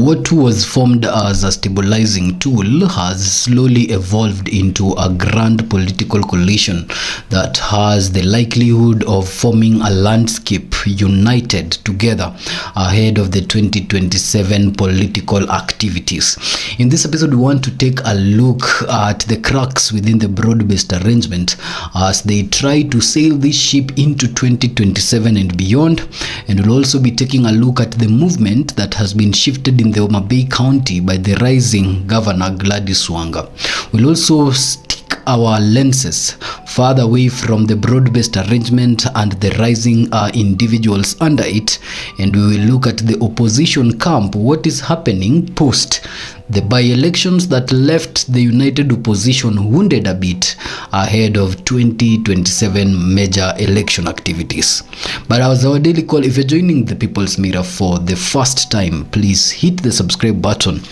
what was formed as a stabilizing tool has slowly evolved into a grand political coalition that has the likelihood of forming a landscape united together ahead of the 2027 political activities. In this episode, we want to take a look at the cracks within the broad-based arrangement as they try to sail this ship into 2027 and beyond, and we'll also be taking a look at the movement that has been shifted in the Homa Bay County by the rising Governor Gladys Wanga. We'll also stick our lenses further away from the broad-based arrangement and the rising individuals under it, and we will look at the opposition camp, what is happening post the by-elections that left the united opposition wounded a bit ahead of 2027 major election activities. But as our daily call, if you're joining the People's Mirror for the first time, please hit the subscribe button.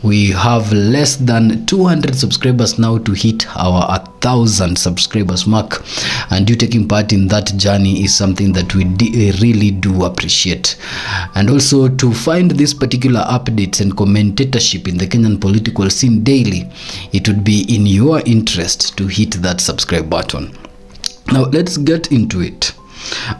We have less than 200 subscribers now to hit our 1,000 subscribers mark, and you taking part in that journey is something that we really do appreciate. And also, to find these particular updates and commentatorship in the Kenyan political scene daily, it would be in your interest to hit that subscribe button. Now let's get into it.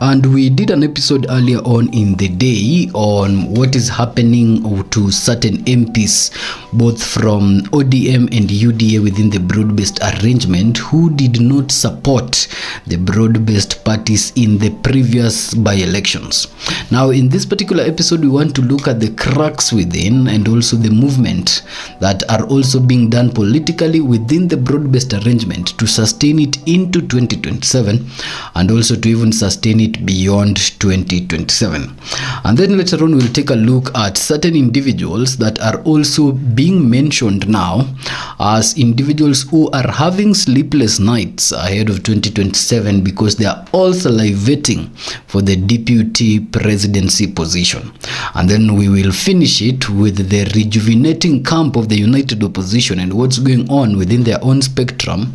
And we did an episode earlier on in the day on what is happening to certain MPs, both from ODM and UDA within the broad-based arrangement, who did not support the broad-based parties in the previous by-elections. Now, in this particular episode, we want to look at the cracks within and also the movement that are also being done politically within the broad-based arrangement to sustain it into 2027 and also to even sustain it beyond 2027. And then later on, we'll take a look at certain individuals that are also being mentioned now as individuals who are having sleepless nights ahead of 2027 because they are all salivating for the Deputy Presidency position. And then we will finish it with the rejuvenating camp of the united opposition and what's going on within their own spectrum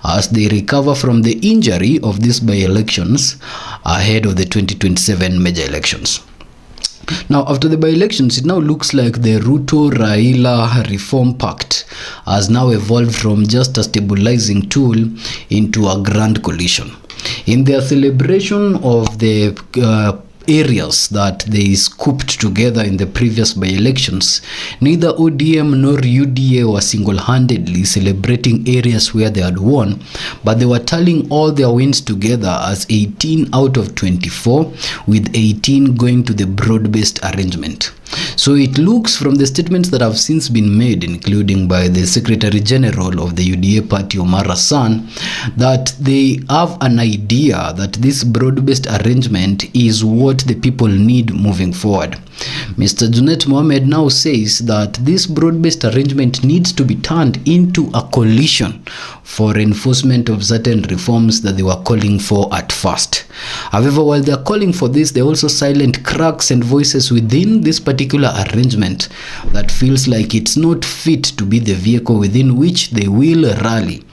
as they recover from the injury of these by-elections ahead of the 2027 major elections. Now, after the by-elections, it now looks like the Ruto-Raila Reform Pact has now evolved from just a stabilizing tool into a grand coalition. In their celebration of the areas that they scooped together in the previous by-elections, neither ODM nor UDA were single-handedly celebrating areas where they had won, but they were tallying all their wins together as 18 out of 24, with 18 going to the broad-based arrangement. So it looks from the statements that have since been made, including by the Secretary General of the UDA party, Omar Hassan, that they have an idea that this broad-based arrangement is what the people need moving forward. Mr. Junet Mohamed now says that this broad-based arrangement needs to be turned into a coalition for enforcement of certain reforms that they were calling for at first. However, while they are calling for this, they also silent cracks and voices within this particular arrangement that feels like it's not fit to be the vehicle within which they will rally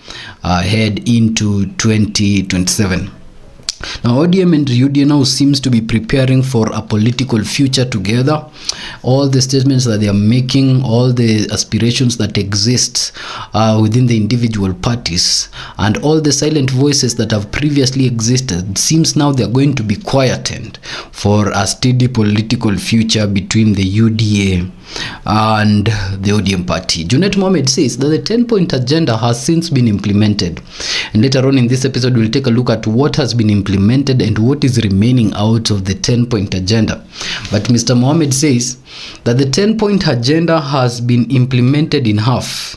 head into 2027. Now, ODM and UDA now seems to be preparing for a political future together. All the statements that they are making, all the aspirations that exist within the individual parties, and all the silent voices that have previously existed, seems now they are going to be quietened for a steady political future between the UDA and the ODM party. Junet Mohamed says that the 10-point agenda has since been implemented, and later on in this episode we'll take a look at what has been implemented and what is remaining out of the 10-point agenda. But Mr. Mohamed says that the 10-point agenda has been implemented in half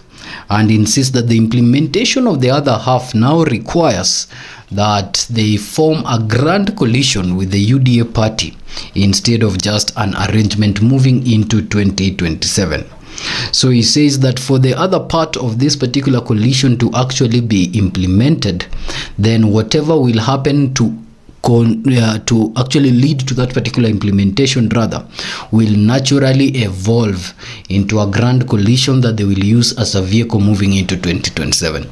and insists that the implementation of the other half now requires that they form a grand coalition with the UDA party instead of just an arrangement moving into 2027. So he says that for the other part of this particular coalition to actually be implemented, then whatever will happen to actually lead to that particular implementation will naturally evolve into a grand coalition that they will use as a vehicle moving into 2027.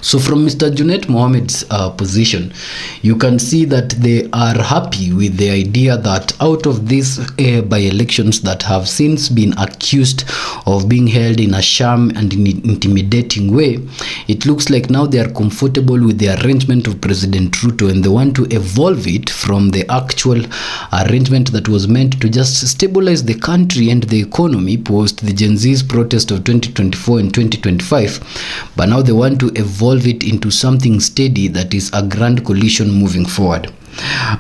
So from Mr. Junet Mohammed's position, you can see that they are happy with the idea that out of these by-elections that have since been accused of being held in a sham and intimidating way, it looks like now they are comfortable with the arrangement of President Ruto, and they want to evolve it from the actual arrangement that was meant to just stabilize the country and the economy post the Gen Z's protest of 2024 and 2025. But now they want to evolve it into something steady that is a grand coalition moving forward.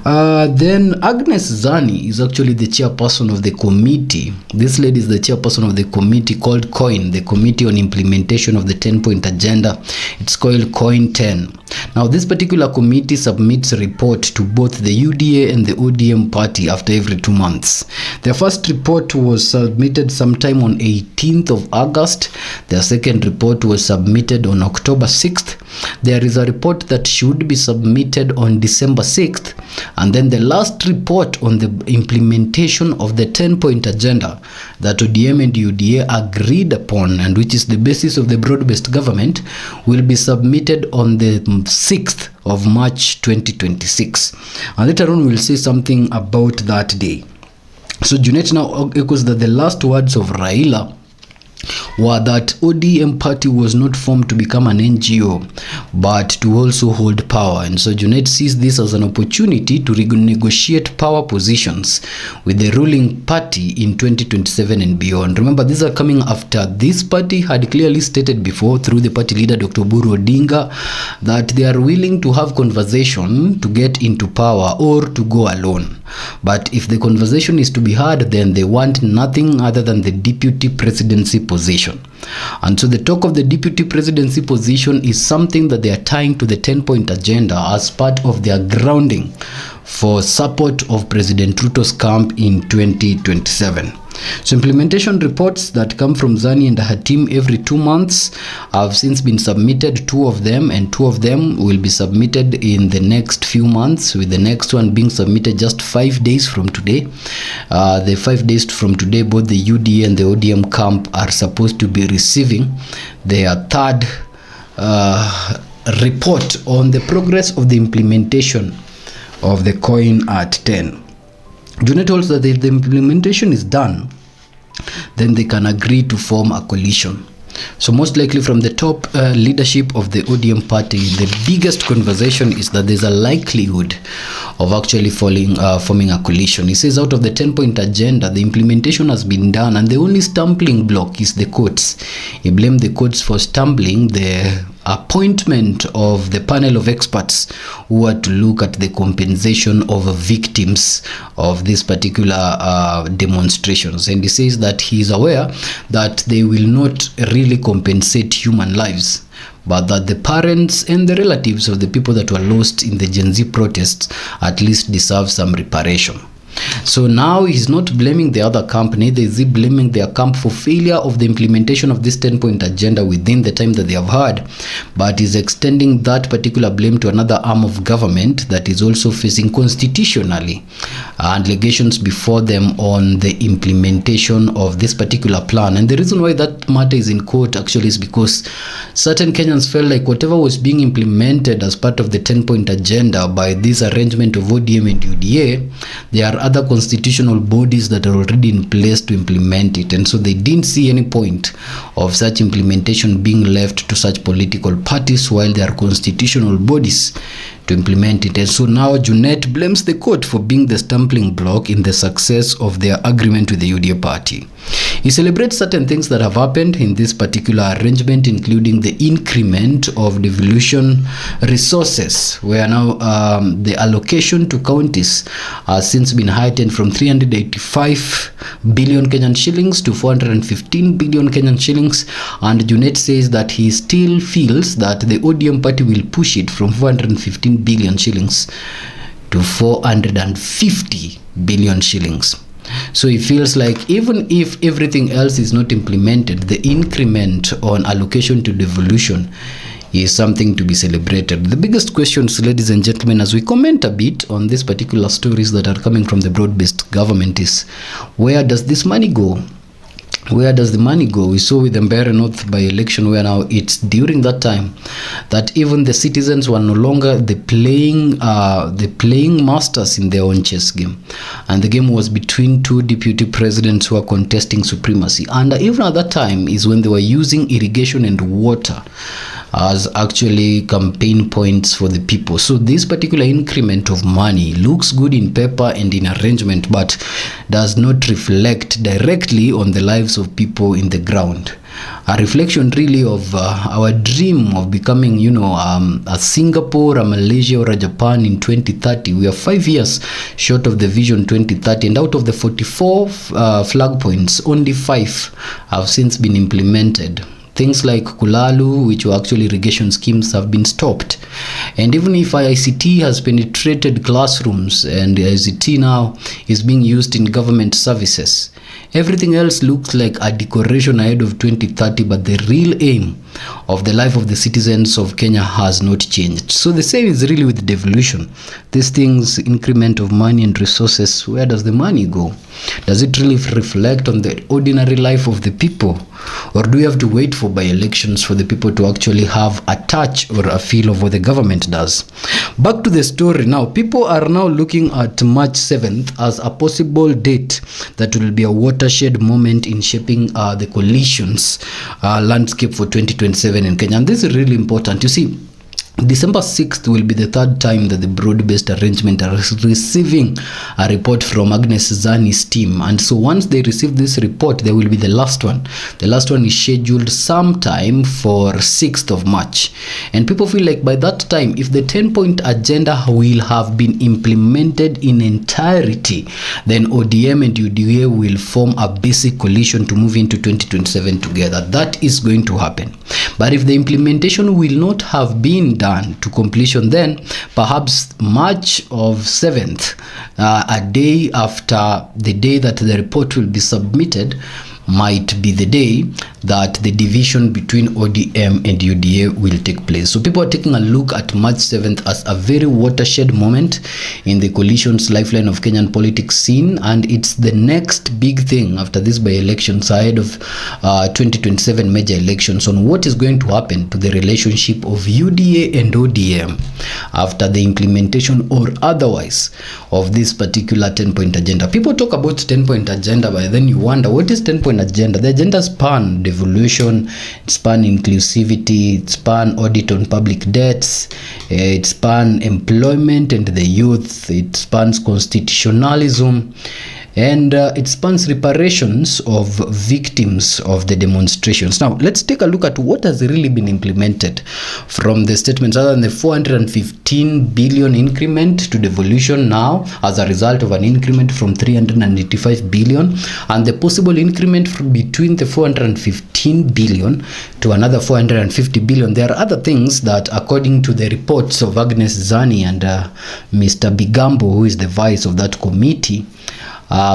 Then Agnes Zani is actually the chairperson of the committee. This lady is the chairperson of the committee called COIN, the Committee on Implementation of the 10-Point Agenda. It's called COIN 10. Now, this particular committee submits a report to both the UDA and the ODM party after every 2 months. Their first report was submitted sometime on 18th of August. Their second report was submitted on October 6th. There is a report that should be submitted on December 6th. And then the last report on the implementation of the 10-point agenda that ODM and UDA agreed upon, and which is the basis of the broad-based government, will be submitted on the 6th of March 2026. And later on we'll say something about that day. So Junet now echoes that the last words of Raila were that ODM party was not formed to become an NGO, but to also hold power. And so Junet sees this as an opportunity to renegotiate power positions with the ruling party in 2027 and beyond. Remember, these are coming after this party had clearly stated before through the party leader Dr. Oburu Odinga that they are willing to have conversation to get into power or to go alone. But if the conversation is to be had, then they want nothing other than the deputy presidency position. And so the talk of the deputy presidency position is something that they are tying to the 10-point agenda as part of their grounding for support of President Ruto's camp in 2027. So implementation reports that come from Zani and her team every 2 months have since been submitted, 2 of them, and 2 of them will be submitted in the next few months, with the next one being submitted just 5 days from today. The 5 days from today, both the UDA and the ODM camp are supposed to be receiving their third report on the progress of the implementation of the COIN at 10. Junet holds that if the implementation is done, then they can agree to form a coalition. So most likely from the top leadership of the ODM party, the biggest conversation is that there's a likelihood of actually forming a coalition. He says out of the 10-point agenda, the implementation has been done and the only stumbling block is the courts. He blamed the courts for stumbling the appointment of the panel of experts who are to look at the compensation of victims of these particular demonstrations. And he says that he is aware that they will not really compensate human lives, but that the parents and the relatives of the people that were lost in the Gen Z protests at least deserve some reparation. So now he's not blaming the other camp, neither is he blaming their camp for failure of the implementation of this 10-point agenda within the time that they have had, but is extending that particular blame to another arm of government that is also facing constitutionally allegations before them on the implementation of this particular plan. And the reason why that matter is in court actually is because certain Kenyans felt like whatever was being implemented as part of the 10-point agenda by this arrangement of ODM and UDA, there are other constitutional bodies that are already in place to implement it, and so they didn't see any point of such implementation being left to such political parties while there are constitutional bodies to implement it. And so now Junet blames the court for being the stumbling block in the success of their agreement with the UDA party. He celebrates certain things that have happened in this particular arrangement, including the increment of devolution resources, where now the allocation to counties has since been heightened from 385 billion Kenyan shillings to 415 billion Kenyan shillings. And Junet says that he still feels that the ODM party will push it from 415 billion shillings to 450 billion shillings. So he feels like even if everything else is not implemented, the increment on allocation to devolution is something to be celebrated. The biggest questions, ladies and gentlemen, as we comment a bit on these particular stories that are coming from the broad-based government is, where does this money go? Where does the money go? We saw with the Mbeere North by-election, where now it's during that time that even the citizens were no longer the playing masters in their own chess game, and the game was between two deputy presidents who are contesting supremacy. And even at that time is when they were using irrigation and water as actually campaign points for the people. So this particular increment of money looks good in paper and in arrangement, but does not reflect directly on the lives of people in the ground. A reflection really of our dream of becoming, a Singapore, a Malaysia, or a Japan in 2030. We are 5 years short of the vision 2030, and out of the 44 flag points, only 5 have since been implemented. Things like Kulalu, which were actually irrigation schemes, have been stopped. And even if ICT has penetrated classrooms and ICT now is being used in government services, everything else looks like a decoration ahead of 2030, but the real aim of the life of the citizens of Kenya has not changed. So the same is really with devolution. These things, increment of money and resources, where does the money go? Does it really reflect on the ordinary life of the people? Or do we have to wait for by-elections for the people to actually have a touch or a feel of what the government does? Back to the story now. People are now looking at March 7th as a possible date that will be a watershed moment in shaping the coalition's landscape for 2027 in Kenya. And this is really important. You see, December 6th will be the third time that the broad-based arrangement are receiving a report from Agnes Zani's team. And so once they receive this report, there will be the last one. The last one is scheduled sometime for 6th of March. And people feel like by that time, if the 10-point agenda will have been implemented in entirety, then ODM and UDA will form a basic coalition to move into 2027 together. That is going to happen. But if the implementation will not have been done to completion, then perhaps March of 7th, a day after the day that the report will be submitted, might be the day that the division between ODM and UDA will take place. So people are taking a look at March 7th as a very watershed moment in the coalition's lifeline of Kenyan politics scene, and it's the next big thing after this by-elections ahead of 2027 major elections on what is going to happen to the relationship of UDA and ODM after the implementation or otherwise of this particular 10-point agenda. People talk about 10-point agenda, but then you wonder, what is 10-point agenda? The agenda span devolution, it span inclusivity, it span audit on public debts, it span employment and the youth, it spans constitutionalism, and it spans reparations of victims of the demonstrations. Now, let's take a look at what has really been implemented from the statements, other than the 415 billion increment to devolution now as a result of an increment from 385 billion, and the possible increment from between the 415 billion to another 450 billion. There are other things that, according to the reports of Agnes Zani and Mr. Bigambo, who is the vice of that committee,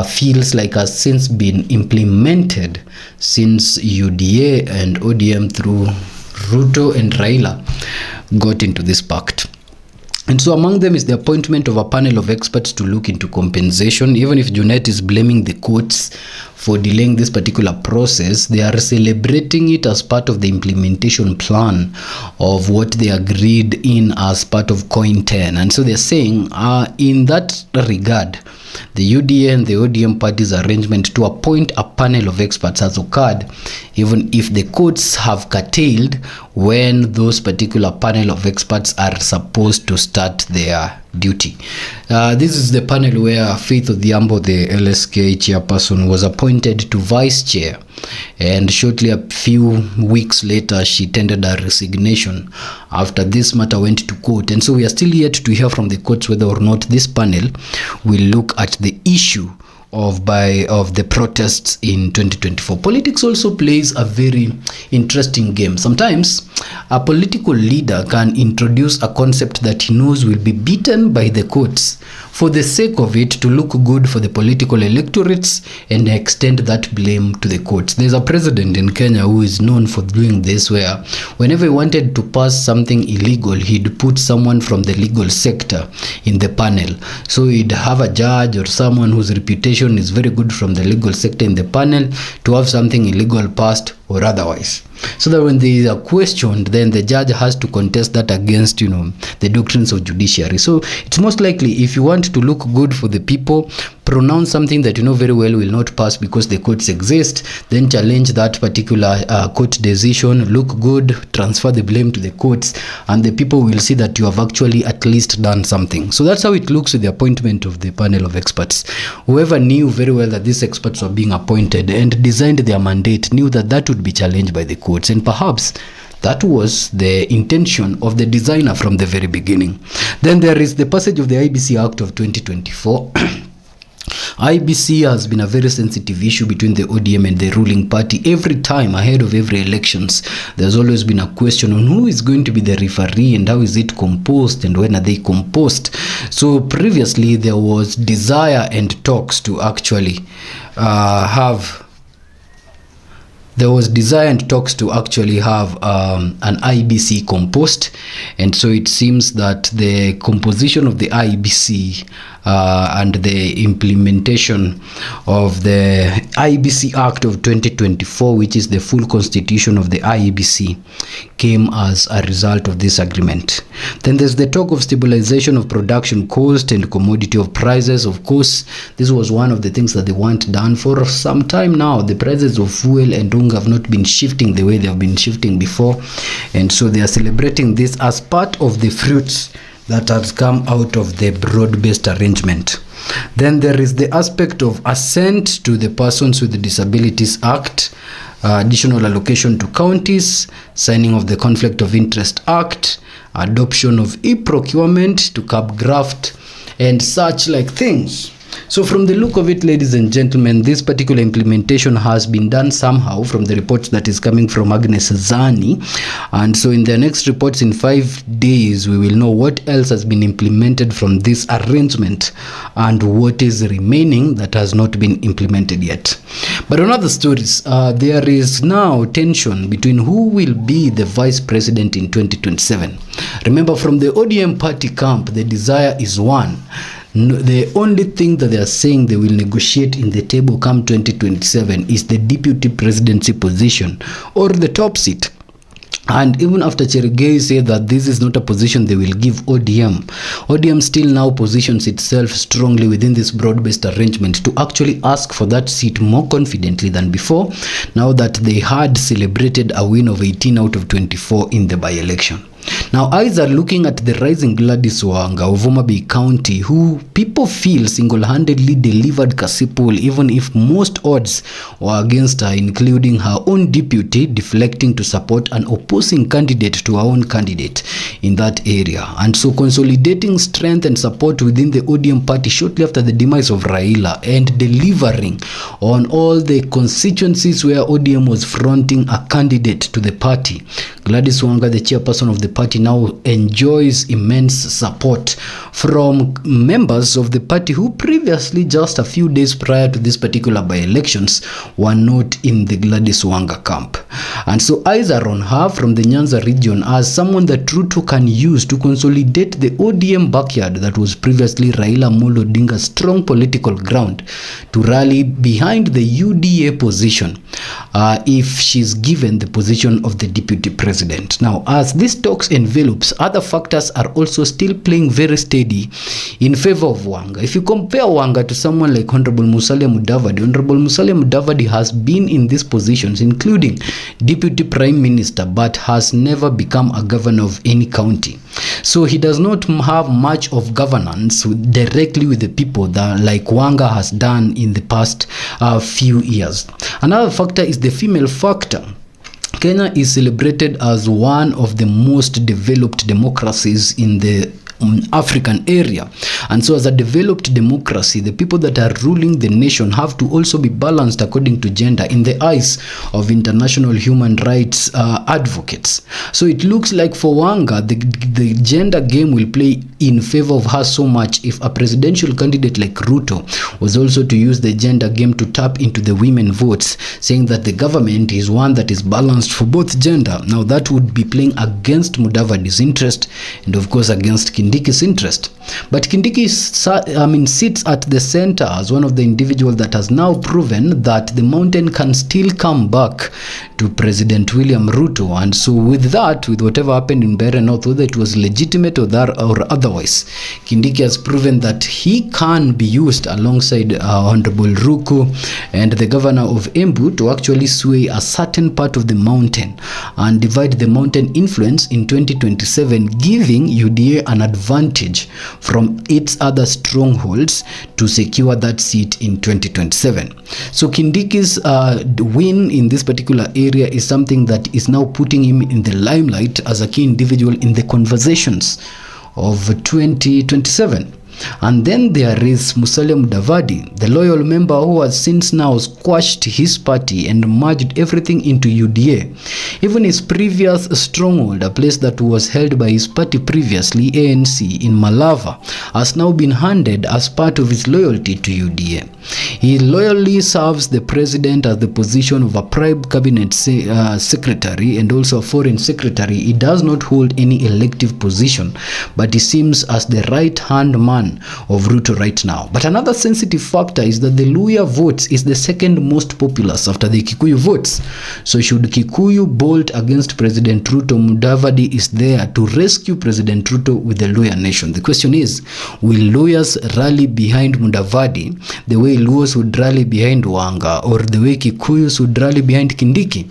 feels like has since been implemented since UDA and ODM through Ruto and Raila got into this pact. And so among them is the appointment of a panel of experts to look into compensation. Even if Junet is blaming the courts for delaying this particular process, they are celebrating it as part of the implementation plan of what they agreed in as part of Coin 10. And so they're saying in that regard, the UDA and the ODM parties' arrangement to appoint a panel of experts has occurred, even if the courts have curtailed when those particular panel of experts are supposed to start their duty. This is the panel where Faith Odhiambo, the LSK chairperson, was appointed to vice chair, and shortly a few weeks later she tendered her resignation after this matter went to court. And so we are still yet to hear from the courts whether or not this panel will look at the issue of the protests in 2024. Politics also plays a very interesting game. Sometimes a political leader can introduce a concept that he knows will be beaten by the courts for the sake of it to look good for the political electorates and extend that blame to the courts. There's a president in Kenya who is known for doing this, where whenever he wanted to pass something illegal, he'd put someone from the legal sector in the panel. So he'd have a judge or someone whose reputation representation is very good from the legal sector in the panel to have something illegal passed or otherwise. So that when they are questioned, then the judge has to contest that against, the doctrines of judiciary. So it's most likely, if you want to look good for the people, pronounce something that you know very well will not pass because the courts exist, then challenge that particular court decision, look good, transfer the blame to the courts, and the people will see that you have actually at least done something. So that's how it looks with the appointment of the panel of experts. Whoever knew very well that these experts were being appointed and designed their mandate knew that that would be challenged by the courts, and perhaps that was the intention of the designer from the very beginning. Then there is the passage of the IBC Act of 2024. IBC has been a very sensitive issue between the ODM and the ruling party. Every time ahead of every elections, there's always been a question on who is going to be the referee and how is it composed and when are they composed. So previously there was desire and talks to actually have an IBC composed, and so it seems that the composition of the IBC and the implementation of the IBC Act of 2024, which is the full constitution of the IBC, came as a result of this agreement. Then there's the talk of stabilization of production cost and commodity of prices. Of course, this was one of the things that they want done for some time now. The prices of fuel and dung have not been shifting the way they have been shifting before, and so they are celebrating this as part of the fruits that has come out of the broad-based arrangement. Then there is the aspect of assent to the Persons with Disabilities Act, additional allocation to counties, signing of the Conflict of Interest Act, adoption of e-procurement to curb graft, and such like things. So from the look of it, ladies and gentlemen, this particular implementation has been done somehow from the report that is coming from Agnes Zani. And so in the next reports in 5 days, we will know what else has been implemented from this arrangement and what is remaining that has not been implemented yet. But on other stories, there is now tension between who will be the vice president in 2027. Remember, from the ODM party camp, the desire is one. The only thing that they are saying they will negotiate in the table come 2027 is the deputy presidency position or the top seat. And even after Cherigei said that this is not a position they will give ODM still now positions itself strongly within this broad-based arrangement to actually ask for that seat more confidently than before, now that they had celebrated a win of 18 out of 24 in the by-election. Now, eyes are looking at the rising Gladys Wanga of Homa Bay County, who people feel single-handedly delivered Kasipul, even if most odds were against her, including her own deputy deflecting to support an opposing candidate to her own candidate in that area. And so consolidating strength and support within the ODM party shortly after the demise of Raila and delivering on all the constituencies where ODM was fronting a candidate to the party. Gladys Wanga, the chairperson of the party, now enjoys immense support from members of the party who previously, just a few days prior to this particular by-elections, were not in the Gladys Wanga camp. And so eyes are on her from the Nyanza region as someone that Ruto can use to consolidate the ODM backyard that was previously Raila Amolo Odinga's strong political ground to rally behind the UDA position if she's given the position of the deputy president. Now, as this talks envelops, other factors are also still playing very steady in favor of Wanga. If you compare Wanga to someone like Honorable Musalia Mudavadi, Honorable Musalia Mudavadi has been in these positions, including Deputy Prime Minister, but has never become a governor of any county. So he does not have much of governance directly with the people that like Wanga has done in the past few years. Another factor is the female factor. Kenya is celebrated as one of the most developed democracies in the African area, and so as a developed democracy, the people that are ruling the nation have to also be balanced according to gender in the eyes of international human rights advocates. So it looks like for Wanga, the gender game will play in favor of her so much if a presidential candidate like Ruto was also to use the gender game to tap into the women votes, saying that the government is one that is balanced for both gender. Now that would be playing against Mudavadi's interest and of course against Kindiki Kindiki's interest. But Kindiki sits at the center as one of the individuals that has now proven that the mountain can still come back to President William Ruto. And so with that, with whatever happened in Mbeere North, whether it was legitimate or otherwise, Kindiki has proven that he can be used alongside Honorable Ruku and the governor of Embu to actually sway a certain part of the mountain and divide the mountain influence in 2027, giving UDA an advantage from its other strongholds to secure that seat in 2027. So Kindiki's win in this particular area is something that is now putting him in the limelight as a key individual in the conversations of 2027. And then there is Musalia Mudavadi, the loyal member who has since now squashed his party and merged everything into UDA. Even his previous stronghold, a place that was held by his party previously, ANC, in Malava, has now been handed as part of his loyalty to UDA. He loyally serves the president at the position of a prime cabinet secretary and also a foreign secretary. He does not hold any elective position, but he seems as the right-hand man of Ruto right now. But another sensitive factor is that the Luhya votes is the second most populous after the Kikuyu votes. So should Kikuyu bolt against President Ruto, Mudavadi is there to rescue President Ruto with the Luhya nation. The question is, will Luhyas rally behind Mudavadi the way Luos would rally behind Wanga, or the way Kikuyus would rally behind Kindiki?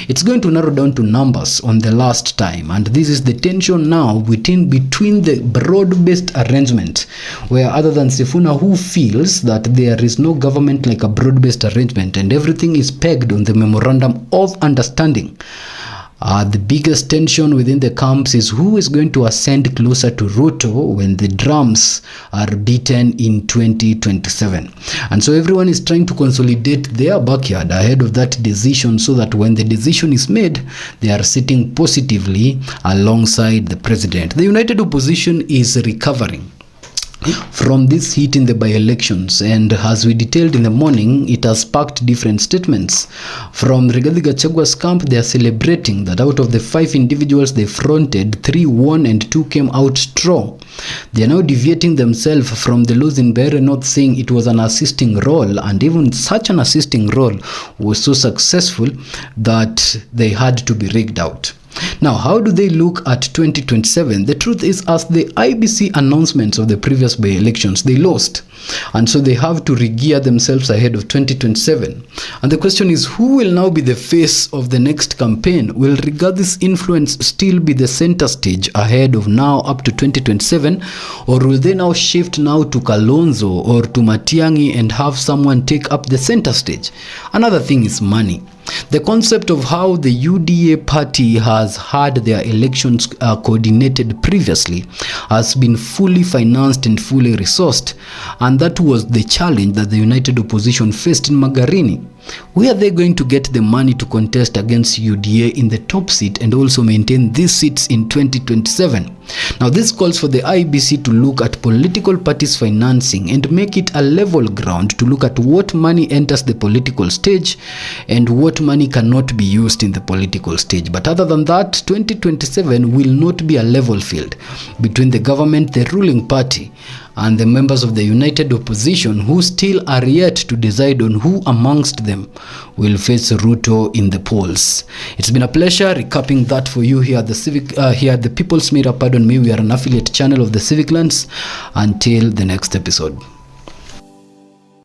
It's going to narrow down to numbers on the last time, and this is the tension now between the broad-based arrangement, where other than Sifuna, who feels that there is no government like a broad-based arrangement and everything is pegged on the memorandum of understanding. The biggest tension within the camps is who is going to ascend closer to Ruto when the drums are beaten in 2027. And so everyone is trying to consolidate their backyard ahead of that decision, so that when the decision is made, they are sitting positively alongside the president. The united opposition is recovering from this heat in the by-elections, and as we detailed in the morning, it has sparked different statements. From Rigathi Gachagua's camp, they are celebrating that out of the 5 individuals they fronted, 3 won and 2 came out strong. They are now deviating themselves from the loss in Mbeere North, saying it was an assisting role, and even such an assisting role was so successful that they had to be rigged out. Now, how do they look at 2027? The truth is, as the IBC announcements of the previous by-elections, they lost. And so they have to re-gear themselves ahead of 2027. And the question is, who will now be the face of the next campaign? Will Rigathi's influence still be the center stage ahead of now up to 2027? Or will they now shift now to Kalonzo or to Matiang'i and have someone take up the center stage? Another thing is money. The concept of how the UDA party has had their elections coordinated previously has been fully financed and fully resourced, and that was the challenge that the united opposition faced in Magarini. Where are they going to get the money to contest against UDA in the top seat and also maintain these seats in 2027? Now, this calls for the IBC to look at political parties' financing and make it a level ground to look at what money enters the political stage and what money cannot be used in the political stage. But other than that, 2027 will not be a level field between the government, the ruling party, and the members of the united opposition, who still are yet to decide on who amongst them will face Ruto in the polls. It's been a pleasure recapping that for you here at the People's Mirror. Pardon me, we are an affiliate channel of the Civic Lens. Until the next episode.